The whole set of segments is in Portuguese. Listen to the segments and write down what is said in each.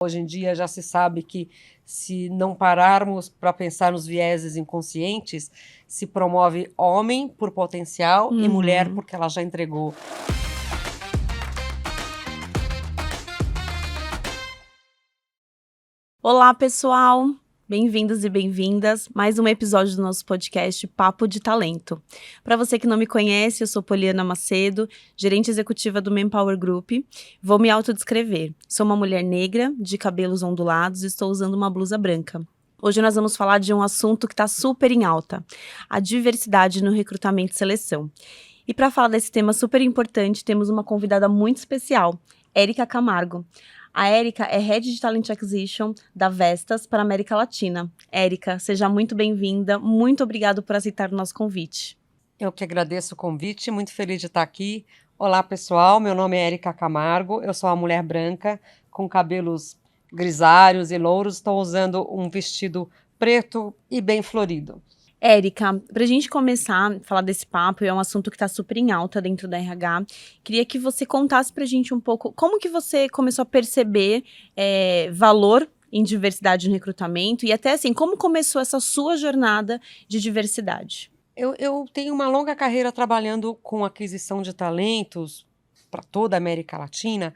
Hoje em dia já se sabe que, se não pararmos para pensar nos vieses inconscientes, se promove homem por potencial e mulher porque ela já entregou. Olá, pessoal! Bem-vindos e bem-vindas. Mais um episódio do nosso podcast Papo de Talento. Para você que não me conhece, eu sou Poliana Macedo, gerente executiva do Manpower Group. Vou me autodescrever. Sou uma mulher negra, de cabelos ondulados e estou usando uma blusa branca. Hoje nós vamos falar de um assunto que está super em alta, a diversidade no recrutamento e seleção. E para falar desse tema super importante, temos uma convidada muito especial, Érica Camargo. A Érica é Head de Talent Acquisition da Vestas para a América Latina. Érica, seja muito bem-vinda. Muito obrigada por aceitar o nosso convite. Eu que agradeço o convite, muito feliz de estar aqui. Olá, pessoal, meu nome é Érica Camargo, eu sou uma mulher branca com cabelos grisalhos e louros, estou usando um vestido preto e bem florido. Érica, para a gente começar a falar desse papo, é um assunto que está super em alta dentro da RH, queria que você contasse para a gente um pouco como que você começou a perceber valor em diversidade no recrutamento e até assim, como começou essa sua jornada de diversidade? Eu tenho uma longa carreira trabalhando com aquisição de talentos para toda a América Latina,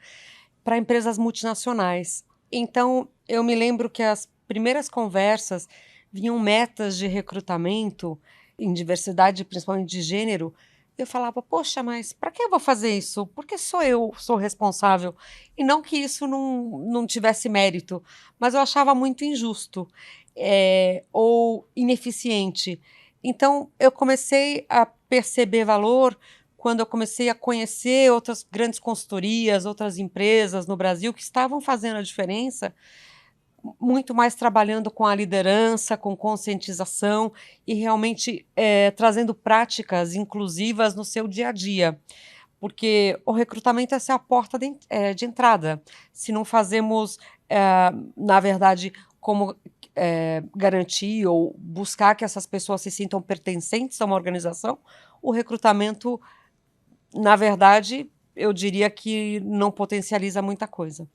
para empresas multinacionais. Então, eu me lembro que as primeiras conversas vinham metas de recrutamento em diversidade, principalmente de gênero. Eu falava, poxa, mas para que eu vou fazer isso? Porque sou eu sou responsável. E não que isso não tivesse mérito, mas eu achava muito injusto, ou ineficiente. Então, eu comecei a perceber valor quando eu comecei a conhecer outras grandes consultorias, outras empresas no Brasil que estavam fazendo a diferença, muito mais trabalhando com a liderança, com conscientização e realmente trazendo práticas inclusivas no seu dia a dia. Porque o recrutamento é a porta de entrada. Se não fazemos, na verdade, como garantir ou buscar que essas pessoas se sintam pertencentes a uma organização, o recrutamento, na verdade, eu diria que não potencializa muita coisa.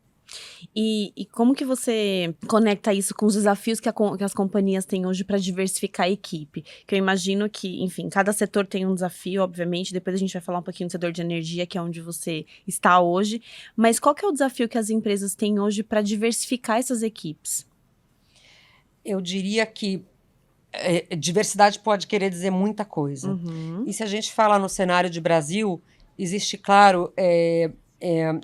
E como que você conecta isso com os desafios que as companhias têm hoje para diversificar a equipe? Que eu imagino que, enfim, cada setor tem um desafio, obviamente. Depois a gente vai falar um pouquinho do setor de energia, que é onde você está hoje. Mas qual que é o desafio que as empresas têm hoje para diversificar essas equipes? Eu diria que diversidade pode querer dizer muita coisa. Uhum. E se a gente fala no cenário de Brasil, existe, claro,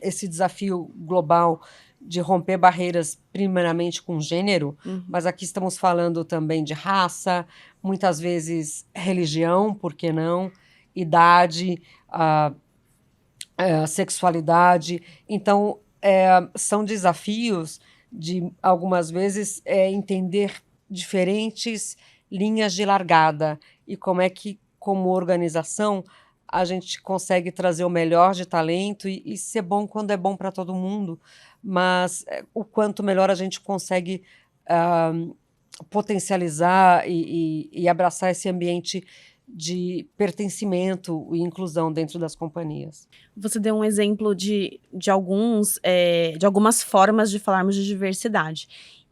esse desafio global de romper barreiras primeiramente com gênero, mas aqui estamos falando também de raça, muitas vezes religião, por que não, idade, sexualidade. Então, são desafios de, algumas vezes, entender diferentes linhas de largada e como é que, como organização, a gente consegue trazer o melhor de talento e ser bom quando é bom para todo mundo, mas o quanto melhor a gente consegue potencializar e abraçar esse ambiente de pertencimento e inclusão dentro das companhias. Você deu um exemplo de algumas formas de falarmos de diversidade.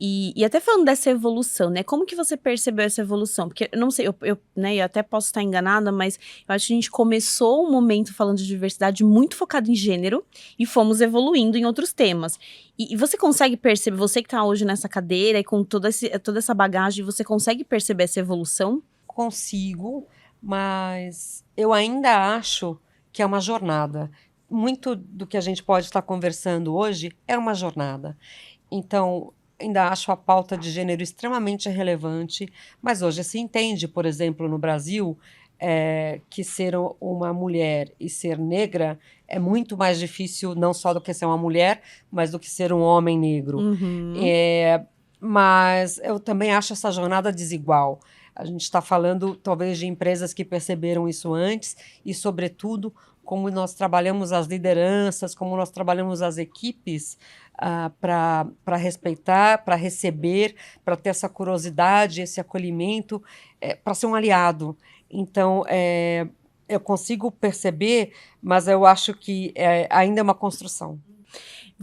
E até falando dessa evolução, né? Como que você percebeu essa evolução? Porque, eu não sei, né, eu até posso estar enganada, mas eu acho que a gente começou um momento falando de diversidade muito focado em gênero e fomos evoluindo em outros temas. E você consegue perceber, você que está hoje nessa cadeira e com toda essa bagagem, você consegue perceber essa evolução? Consigo, mas eu ainda acho que é uma jornada. Muito do que a gente pode estar conversando hoje é uma jornada. Então, ainda acho a pauta de gênero extremamente relevante, mas hoje se entende, por exemplo, no Brasil, que ser uma mulher e ser negra é muito mais difícil, não só do que ser uma mulher, mas do que ser um homem negro. Mas eu também acho essa jornada desigual. A gente está falando, talvez, de empresas que perceberam isso antes e, sobretudo, como nós trabalhamos as lideranças, como nós trabalhamos as equipes para respeitar, para receber, para ter essa curiosidade, esse acolhimento, para ser um aliado. Então, eu consigo perceber, mas eu acho que ainda é uma construção.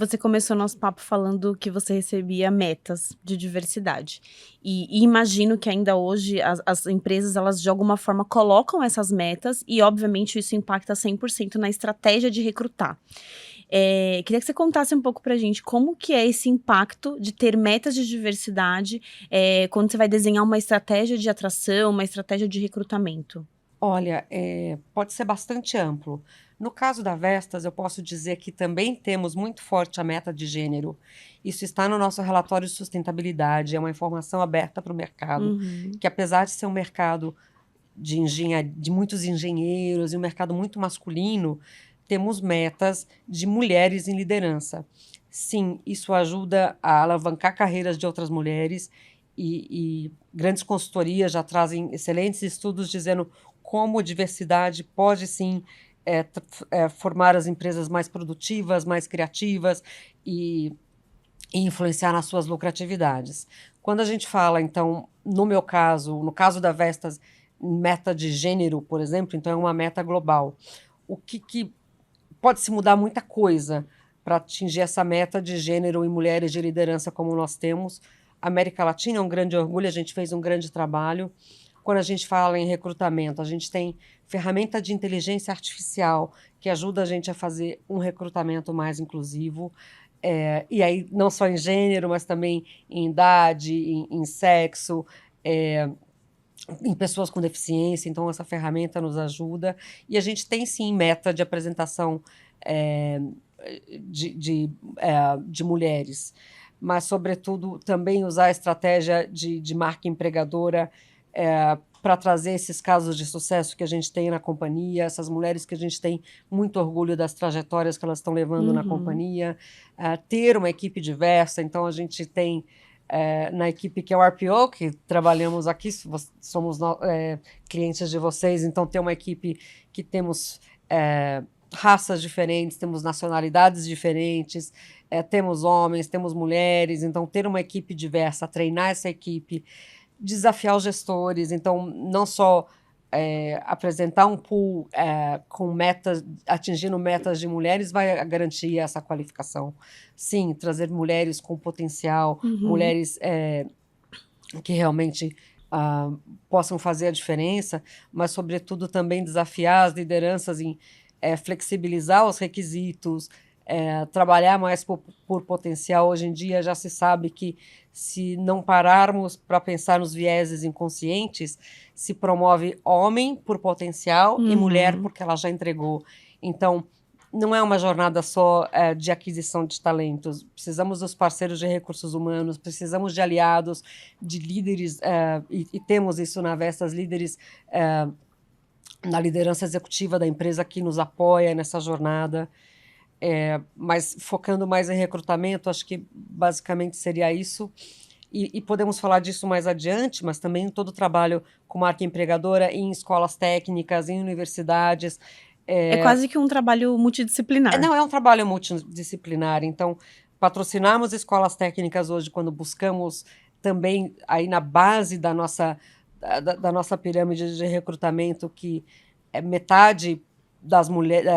Você começou nosso papo falando que você recebia metas de diversidade. E imagino que ainda hoje as empresas, elas de alguma forma colocam essas metas e, obviamente, isso impacta 100% na estratégia de recrutar. Queria que você contasse um pouco pra gente como que é esse impacto de ter metas de diversidade, quando você vai desenhar uma estratégia de atração, uma estratégia de recrutamento. Olha, pode ser bastante amplo. No caso da Vestas, eu posso dizer que também temos muito forte a meta de gênero. Isso está no nosso relatório de sustentabilidade, é uma informação aberta para o mercado, Uhum, que apesar de ser um mercado de muitos engenheiros e um mercado muito masculino, temos metas de mulheres em liderança. Sim, isso ajuda a alavancar carreiras de outras mulheres e grandes consultorias já trazem excelentes estudos dizendo como diversidade pode sim formar as empresas mais produtivas, mais criativas e, e influenciar nas suas lucratividades. Quando a gente fala, então, no meu caso, no caso da Vestas, meta de gênero, por exemplo, então é uma meta global. O que pode se mudar muita coisa para atingir essa meta de gênero em mulheres de liderança como nós temos. A América Latina é um grande orgulho, a gente fez um grande trabalho. Quando a gente fala em recrutamento, a gente tem ferramenta de inteligência artificial que ajuda a gente a fazer um recrutamento mais inclusivo. E aí, não só em gênero, mas também em idade, em sexo, em pessoas com deficiência. Então, essa ferramenta nos ajuda. E a gente tem, sim, meta de apresentação é, de mulheres, mas, sobretudo, também usar a estratégia de marca empregadora para trazer esses casos de sucesso que a gente tem na companhia, essas mulheres que a gente tem muito orgulho das trajetórias que elas estão levando na uhum. companhia, ter uma equipe diversa. Então, a gente tem na equipe que é o RPO, que trabalhamos aqui, somos clientes de vocês, então ter uma equipe que temos raças diferentes, temos nacionalidades diferentes, temos homens, temos mulheres, então ter uma equipe diversa, treinar essa equipe, desafiar os gestores, então não só apresentar um pool com metas, atingindo metas de mulheres, vai garantir essa qualificação. Sim, trazer mulheres com potencial, Uhum. mulheres que realmente possam fazer a diferença, mas, sobretudo, também desafiar as lideranças em flexibilizar os requisitos, trabalhar mais por potencial. Hoje em dia já se sabe que, se não pararmos para pensar nos vieses inconscientes, se promove homem por potencial e mulher Uhum. porque ela já entregou. Então, não é uma jornada só de aquisição de talentos. Precisamos dos parceiros de recursos humanos, precisamos de aliados, de líderes, e temos isso na Vestas, líderes na liderança executiva da empresa que nos apoia nessa jornada. Mas focando mais em recrutamento, acho que basicamente seria isso. E podemos falar disso mais adiante, mas também todo o trabalho com marca empregadora em escolas técnicas, em universidades. É quase que um trabalho multidisciplinar. Não, é um trabalho multidisciplinar. Então, patrocinamos escolas técnicas hoje quando buscamos também aí na base da nossa pirâmide de recrutamento, que é metade das mulheres,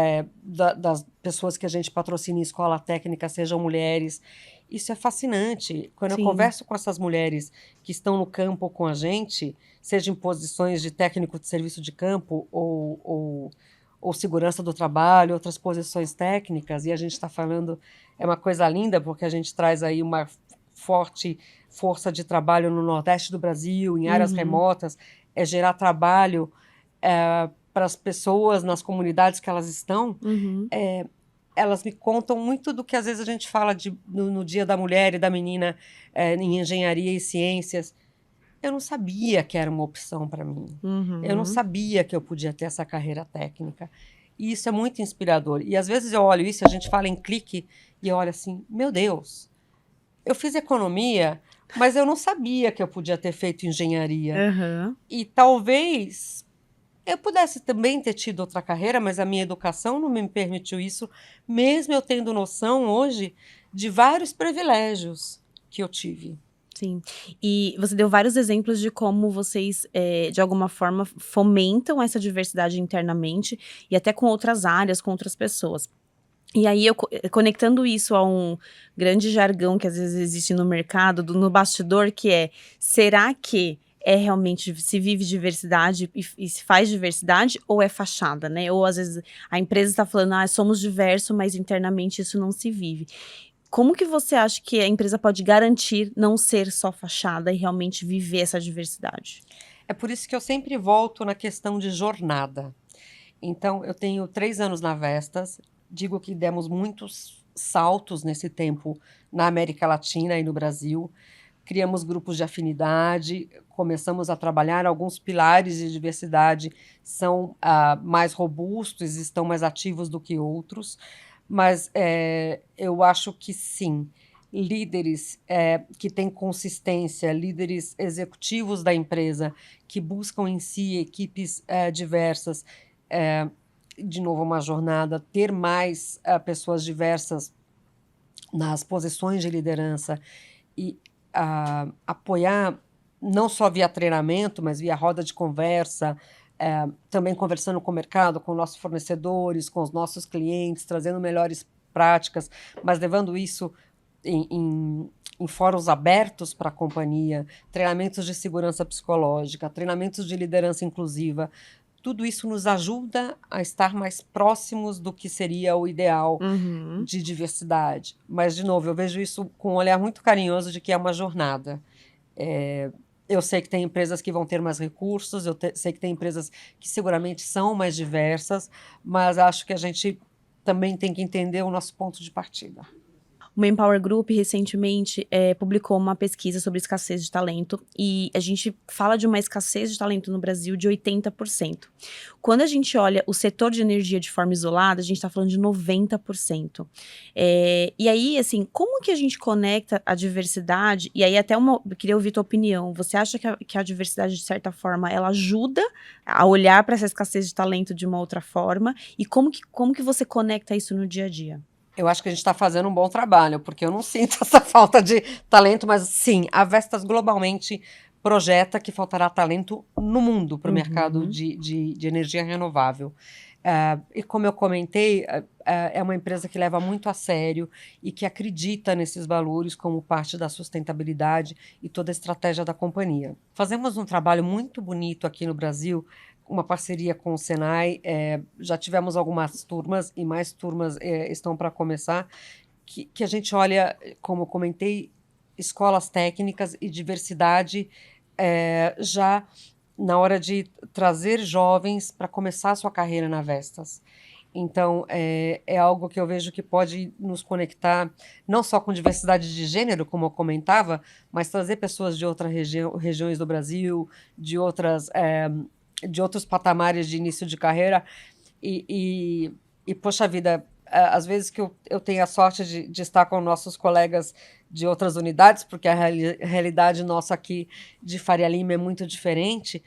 das pessoas que a gente patrocina em escola técnica sejam mulheres. Isso é fascinante. Quando eu Sim. converso com essas mulheres que estão no campo com a gente, seja em posições de técnico de serviço de campo ou segurança do trabalho, outras posições técnicas, e a gente está falando, é uma coisa linda, porque a gente traz aí uma forte força de trabalho no Nordeste do Brasil, em áreas Uhum. remotas, gerar trabalho para as pessoas nas comunidades que elas estão. Uhum. Elas me contam muito do que às vezes a gente fala no Dia da Mulher e da Menina em engenharia e ciências. Eu não sabia que era uma opção para mim. Eu não Uhum. sabia que eu podia ter essa carreira técnica. E isso é muito inspirador. E às vezes eu olho isso, a gente fala em clique, e eu olho assim, meu Deus, eu fiz economia, mas eu não sabia que eu podia ter feito engenharia. Aham. E talvez eu pudesse também ter tido outra carreira, mas a minha educação não me permitiu isso, mesmo eu tendo noção hoje de vários privilégios que eu tive. Sim. E você deu vários exemplos de como vocês, de alguma forma, fomentam essa diversidade internamente e até com outras áreas, com outras pessoas. E aí, conectando isso a um grande jargão que às vezes existe no mercado, no bastidor, que é, será que realmente se vive diversidade e se faz diversidade, ou é fachada, né? Ou às vezes a empresa está falando, somos diversos, mas internamente isso não se vive. Como que você acha que a empresa pode garantir não ser só fachada e realmente viver essa diversidade? É por isso que eu sempre volto na questão de jornada. Então, eu tenho 3 anos na Vestas, digo que demos muitos saltos nesse tempo na América Latina e no Brasil. Criamos grupos de afinidade, começamos a trabalhar, alguns pilares de diversidade são mais robustos, estão mais ativos do que outros, mas eu acho que sim, líderes que têm consistência, líderes executivos da empresa que buscam em si equipes diversas, de novo uma jornada, ter mais pessoas diversas nas posições de liderança e apoiar não só via treinamento, mas via roda de conversa, também conversando com o mercado, com nossos fornecedores, com os nossos clientes, trazendo melhores práticas, mas levando isso em fóruns abertos para a companhia, treinamentos de segurança psicológica, treinamentos de liderança inclusiva. Tudo isso nos ajuda a estar mais próximos do que seria o ideal de diversidade. Mas, de novo, eu vejo isso com um olhar muito carinhoso de que é uma jornada. Eu sei que tem empresas que vão ter mais recursos, sei que tem empresas que seguramente são mais diversas, mas acho que a gente também tem que entender o nosso ponto de partida. O Manpower Group, recentemente, publicou uma pesquisa sobre escassez de talento, e a gente fala de uma escassez de talento no Brasil de 80%. Quando a gente olha o setor de energia de forma isolada, a gente está falando de 90%. E aí, assim, como que a gente conecta a diversidade? E aí, eu queria ouvir tua opinião. Você acha que a diversidade, de certa forma, ela ajuda a olhar para essa escassez de talento de uma outra forma? E como que você conecta isso no dia a dia? Eu acho que a gente está fazendo um bom trabalho, porque eu não sinto essa falta de talento, mas sim, a Vestas globalmente projeta que faltará talento no mundo para o mercado de energia renovável. E como eu comentei, é uma empresa que leva muito a sério e que acredita nesses valores como parte da sustentabilidade e toda a estratégia da companhia. Fazemos um trabalho muito bonito aqui no Brasil, uma parceria com o Senai, já tivemos algumas turmas e mais turmas estão para começar, que a gente olha, como eu comentei, escolas técnicas e diversidade já na hora de trazer jovens para começar a sua carreira na Vestas. Então, é algo que eu vejo que pode nos conectar, não só com diversidade de gênero, como eu comentava, mas trazer pessoas de outras regiões do Brasil, de outros patamares de início de carreira. E poxa vida, às vezes que eu tenho a sorte de estar com nossos colegas de outras unidades, porque a realidade nossa aqui de Faria Lima é muito diferente,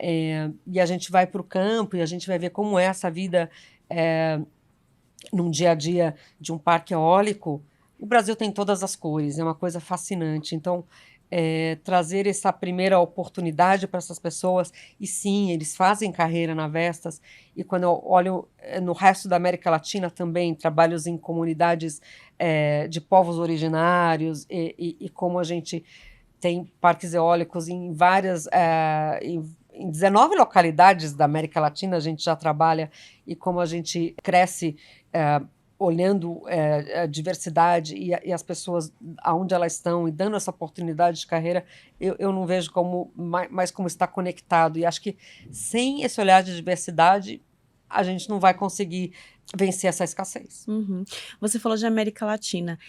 e a gente vai para o campo e a gente vai ver como é essa vida num dia a dia de um parque eólico. O Brasil tem todas as cores, é uma coisa fascinante. Então, trazer essa primeira oportunidade para essas pessoas, e sim, eles fazem carreira na Vestas, e quando eu olho no resto da América Latina também, trabalhos em comunidades de povos originários, e como a gente tem parques eólicos em várias, em 19 localidades da América Latina, a gente já trabalha, e como a gente cresce olhando a diversidade e as pessoas aonde elas estão e dando essa oportunidade de carreira, eu não vejo mais como estar conectado. E acho que sem esse olhar de diversidade, a gente não vai conseguir vencer essa escassez. Você falou de América Latina.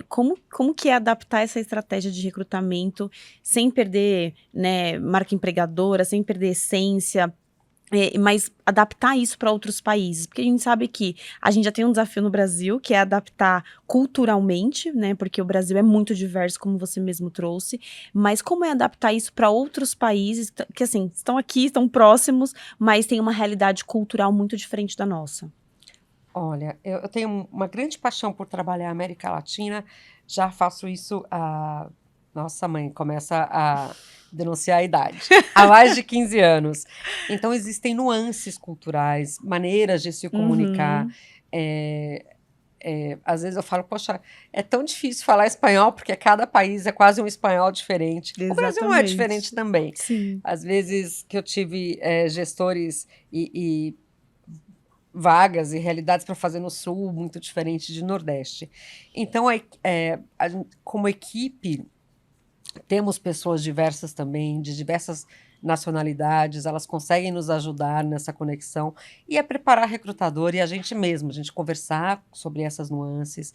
Como que é adaptar essa estratégia de recrutamento sem perder, né, marca empregadora, sem perder essência, mas adaptar isso para outros países? Porque a gente sabe que a gente já tem um desafio no Brasil, que é adaptar culturalmente, né? Porque o Brasil é muito diverso, como você mesmo trouxe. Mas como é adaptar isso para outros países que, assim, estão aqui, estão próximos, mas tem uma realidade cultural muito diferente da nossa? Olha, eu tenho uma grande paixão por trabalhar a América Latina, já faço isso nossa, mãe, começa a denunciar a idade. Há mais de 15 anos. Então, existem nuances culturais, maneiras de se comunicar. Às vezes eu falo, poxa, é tão difícil falar espanhol, porque cada país é quase um espanhol diferente. O Brasil não é diferente Exatamente. também. Sim. Às vezes que eu tive gestores e vagas e realidades para fazer no Sul muito diferente de Nordeste. Então, como equipe, temos pessoas diversas também, de diversas nacionalidades, elas conseguem nos ajudar nessa conexão e é preparar recrutador e a gente mesmo, a gente conversar sobre essas nuances.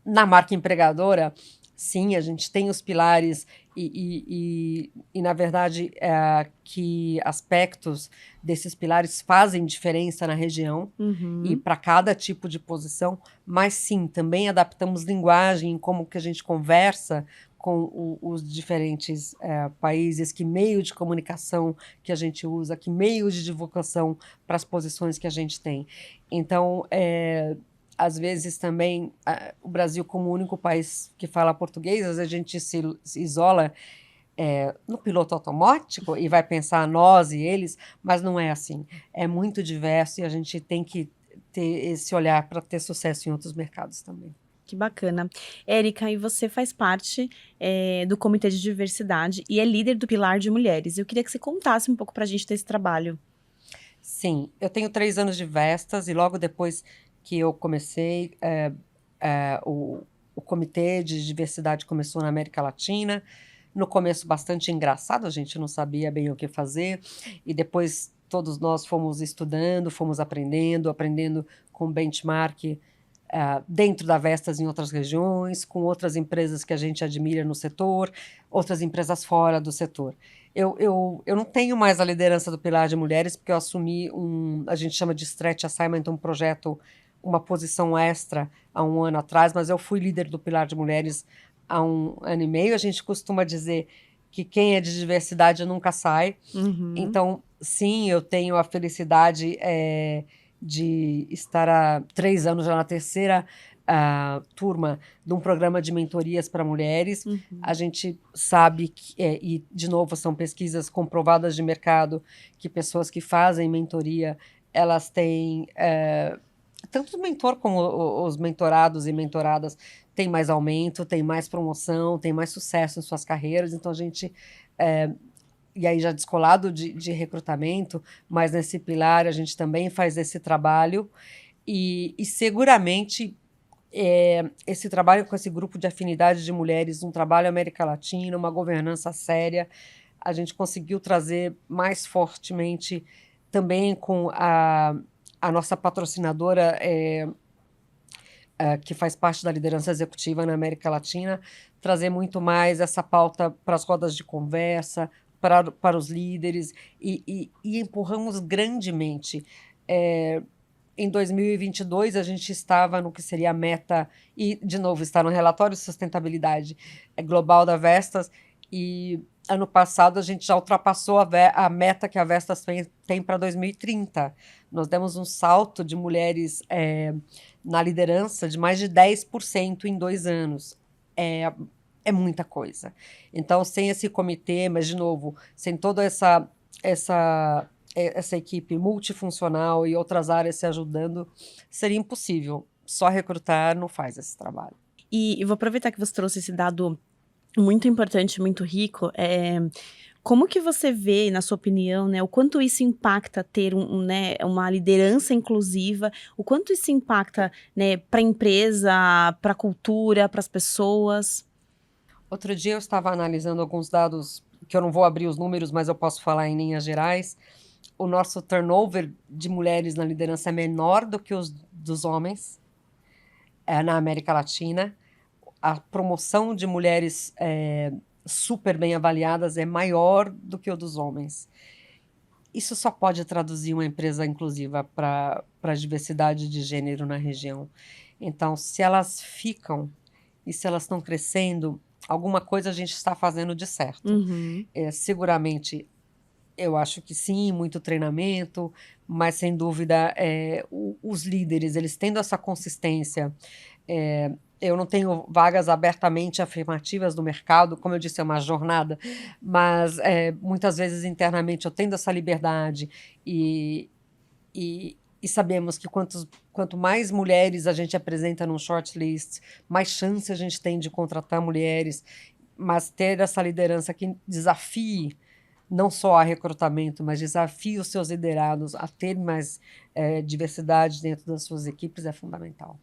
Na marca empregadora, sim, a gente tem os pilares e na verdade, que aspectos desses pilares fazem diferença na região e Uhum. para cada tipo de posição, mas sim, também adaptamos linguagem em como que a gente conversa com os diferentes países, que meio de comunicação que a gente usa, que meio de divulgação para as posições que a gente tem. Então, às vezes também, o Brasil como o único país que fala português, às vezes a gente se isola no piloto automático e vai pensar nós e eles, mas não é assim. É muito diverso e a gente tem que ter esse olhar para ter sucesso em outros mercados também. Que bacana. Érica, e você faz parte do Comitê de Diversidade e é líder do Pilar de Mulheres. Eu queria que você contasse um pouco para a gente desse trabalho. Sim, eu tenho 3 anos de Vestas e logo depois que eu comecei, o Comitê de Diversidade começou na América Latina. No começo bastante engraçado, a gente não sabia bem o que fazer e depois todos nós fomos estudando, fomos aprendendo com benchmark dentro da Vestas em outras regiões, com outras empresas que a gente admira no setor, outras empresas fora do setor. Eu não tenho mais a liderança do Pilar de Mulheres, porque eu assumi a gente chama de stretch assignment, um projeto, uma posição extra há um ano atrás, mas eu fui líder do Pilar de Mulheres há um ano e meio. A gente costuma dizer que quem é de diversidade nunca sai. Uhum. Então, sim, eu tenho a felicidade de estar há 3 anos já na terceira turma de um programa de mentorias para mulheres. Uhum. A gente sabe que, e de novo são pesquisas comprovadas de mercado, que pessoas que fazem mentoria, elas têm, tanto o mentor como os mentorados e mentoradas têm mais aumento, têm mais promoção, têm mais sucesso em suas carreiras. Então a gente... e aí já descolado de recrutamento, mas nesse pilar a gente também faz esse trabalho e seguramente esse trabalho com esse grupo de afinidade de mulheres, um trabalho América Latina, uma governança séria, a gente conseguiu trazer mais fortemente também com a nossa patrocinadora, que faz parte da liderança executiva na América Latina, trazer muito mais essa pauta para as rodas de conversa, para os líderes, e empurramos grandemente. Em 2022, a gente estava no que seria a meta, e, de novo, está no relatório de sustentabilidade global da Vestas, e ano passado a gente já ultrapassou a meta que a Vestas tem para 2030. Nós demos um salto de mulheres na liderança de mais de 10% em 2 anos. É muita coisa. Então, sem esse comitê, mas, de novo, sem toda essa equipe multifuncional e outras áreas se ajudando, seria impossível. Só recrutar não faz esse trabalho. E vou aproveitar que você trouxe esse dado muito importante, muito rico. Como que você vê, na sua opinião, né, o quanto isso impacta ter né, uma liderança inclusiva, o quanto isso impacta, né, para a empresa, para a cultura, para as pessoas? Outro dia eu estava analisando alguns dados, que eu não vou abrir os números, mas eu posso falar em linhas gerais. O nosso turnover de mulheres na liderança é menor do que os dos homens na América Latina. A promoção de mulheres super bem avaliadas é maior do que o dos homens. Isso só pode traduzir uma empresa inclusiva para a diversidade de gênero na região. Então, se elas ficam e se elas estão crescendo, alguma coisa a gente está fazendo de certo. Uhum. Seguramente, eu acho que sim, muito treinamento, mas sem dúvida, os líderes, eles tendo essa consistência. Eu não tenho vagas abertamente afirmativas no mercado, como eu disse, é uma jornada, mas muitas vezes internamente eu tendo essa liberdade e E sabemos que quanto mais mulheres a gente apresenta num shortlist, mais chance a gente tem de contratar mulheres, mas ter essa liderança que desafie não só a recrutamento, mas desafie os seus liderados a ter mais diversidade dentro das suas equipes é fundamental.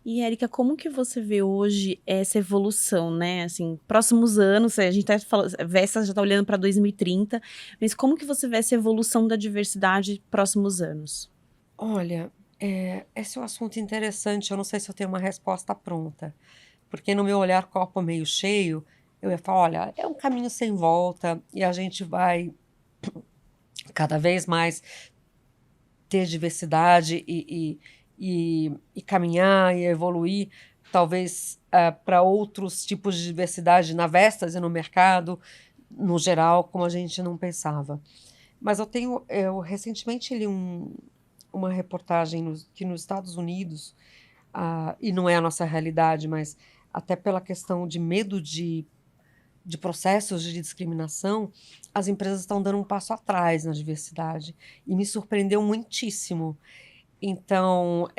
E, Érica, como que você vê hoje essa evolução, né? Assim, próximos anos, a gente até fala, Vesta já está olhando para 2030, mas como que você vê essa evolução da diversidade próximos anos? Olha, esse é um assunto interessante. Eu não sei se eu tenho uma resposta pronta, porque no meu olhar copo meio cheio, eu ia falar, olha, é um caminho sem volta e a gente vai cada vez mais ter diversidade e caminhar e evoluir, talvez para outros tipos de diversidade na Vestas e no mercado, no geral, como a gente não pensava. Mas eu recentemente li uma reportagem que nos Estados Unidos, e não é a nossa realidade, mas até pela questão de medo de processos de discriminação, as empresas estão dando um passo atrás na diversidade. E me surpreendeu muitíssimo. Então,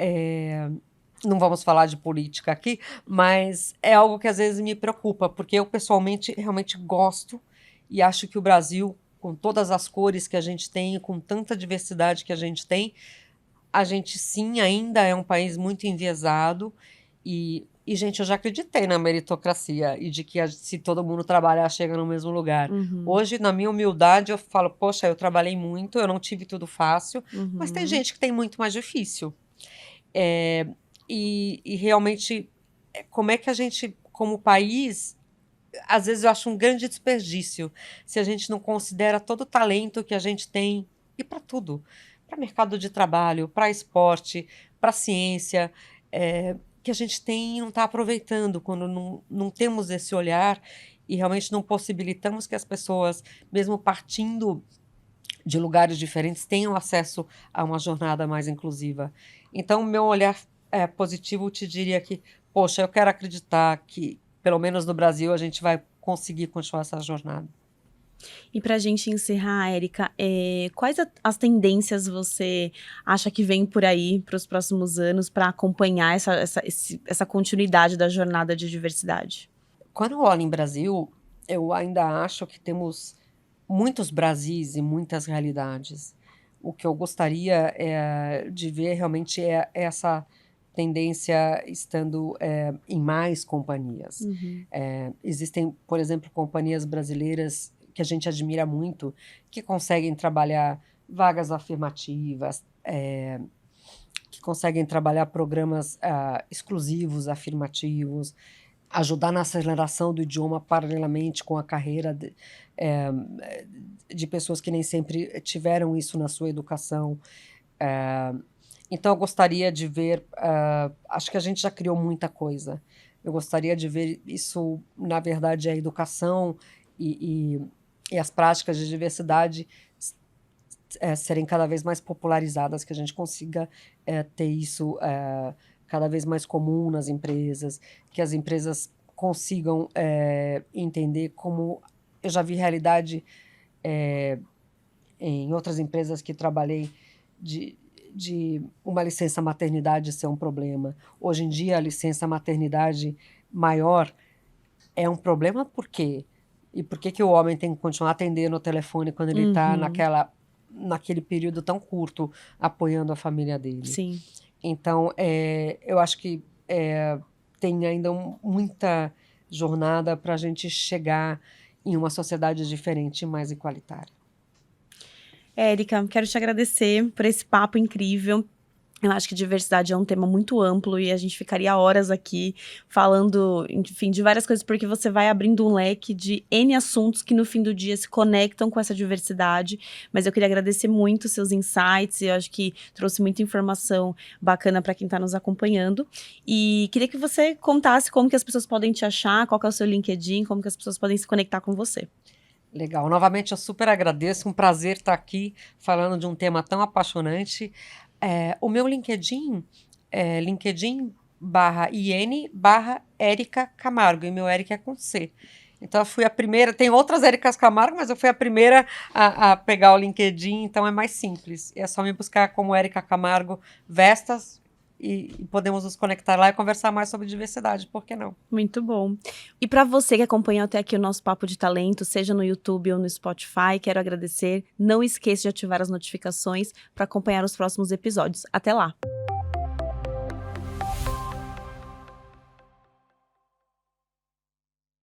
não vamos falar de política aqui, mas é algo que às vezes me preocupa, porque eu pessoalmente realmente gosto e acho que o Brasil, com todas as cores que a gente tem, com tanta diversidade que a gente sim ainda é um país muito enviesado gente, eu já acreditei na meritocracia e de que se todo mundo trabalhar, chega no mesmo lugar. Hoje, na minha humildade, eu falo, poxa, eu trabalhei muito, eu não tive tudo fácil, mas tem gente que tem muito mais difícil. E realmente, como é que a gente, como país, às vezes eu acho um grande desperdício se a gente não considera todo o talento que a gente tem, e para tudo, para mercado de trabalho, para esporte, para ciência, que a gente tem e não está aproveitando quando não temos esse olhar e realmente não possibilitamos que as pessoas, mesmo partindo de lugares diferentes, tenham acesso a uma jornada mais inclusiva. Então, meu olhar positivo te diria que, poxa, eu quero acreditar que, pelo menos no Brasil, a gente vai conseguir continuar essa jornada. E para a gente encerrar, Érica, quais as tendências você acha que vem por aí para os próximos anos para acompanhar essa continuidade da jornada de diversidade? Quando eu olho em Brasil, eu ainda acho que temos muitos Brasis e muitas realidades. O que eu gostaria de ver realmente é essa tendência estando em mais companhias. Existem, por exemplo, companhias brasileiras que a gente admira muito, que conseguem trabalhar vagas afirmativas, que conseguem trabalhar programas exclusivos, afirmativos, ajudar na aceleração do idioma paralelamente com a carreira de pessoas que nem sempre tiveram isso na sua educação. Então, eu gostaria de ver, acho que a gente já criou muita coisa. Eu gostaria de ver isso, na verdade, a educação e as práticas de diversidade serem cada vez mais popularizadas, que a gente consiga ter isso cada vez mais comum nas empresas, que as empresas consigam entender como... Eu já vi realidade em outras empresas que trabalhei de uma licença maternidade ser um problema. Hoje em dia, a licença maternidade maior é um problema por quê? E por que o homem tem que continuar atendendo o telefone quando ele está naquele período tão curto, apoiando a família dele? Sim. Então, eu acho que tem ainda muita jornada para a gente chegar em uma sociedade diferente e mais igualitária. Érica, quero te agradecer por esse papo incrível. Eu acho que diversidade é um tema muito amplo e a gente ficaria horas aqui falando, enfim, de várias coisas, porque você vai abrindo um leque de N assuntos que no fim do dia se conectam com essa diversidade. Mas eu queria agradecer muito os seus insights, eu acho que trouxe muita informação bacana para quem está nos acompanhando. E queria que você contasse como que as pessoas podem te achar, qual que é o seu LinkedIn, como que as pessoas podem se conectar com você. Legal. Novamente, eu super agradeço. Um prazer estar aqui falando de um tema tão apaixonante. O meu LinkedIn é LinkedIn/IN/Érica Camargo, e meu Érica é com C. Então eu fui a primeira, tem outras Éricas Camargo, mas eu fui a primeira a pegar o LinkedIn, então é mais simples. É só me buscar como Érica Camargo Vestas e podemos nos conectar lá e conversar mais sobre diversidade, por que não? Muito bom. E para você que acompanhou até aqui o nosso Papo de Talento, seja no YouTube ou no Spotify, quero agradecer. Não esqueça de ativar as notificações para acompanhar os próximos episódios. Até lá!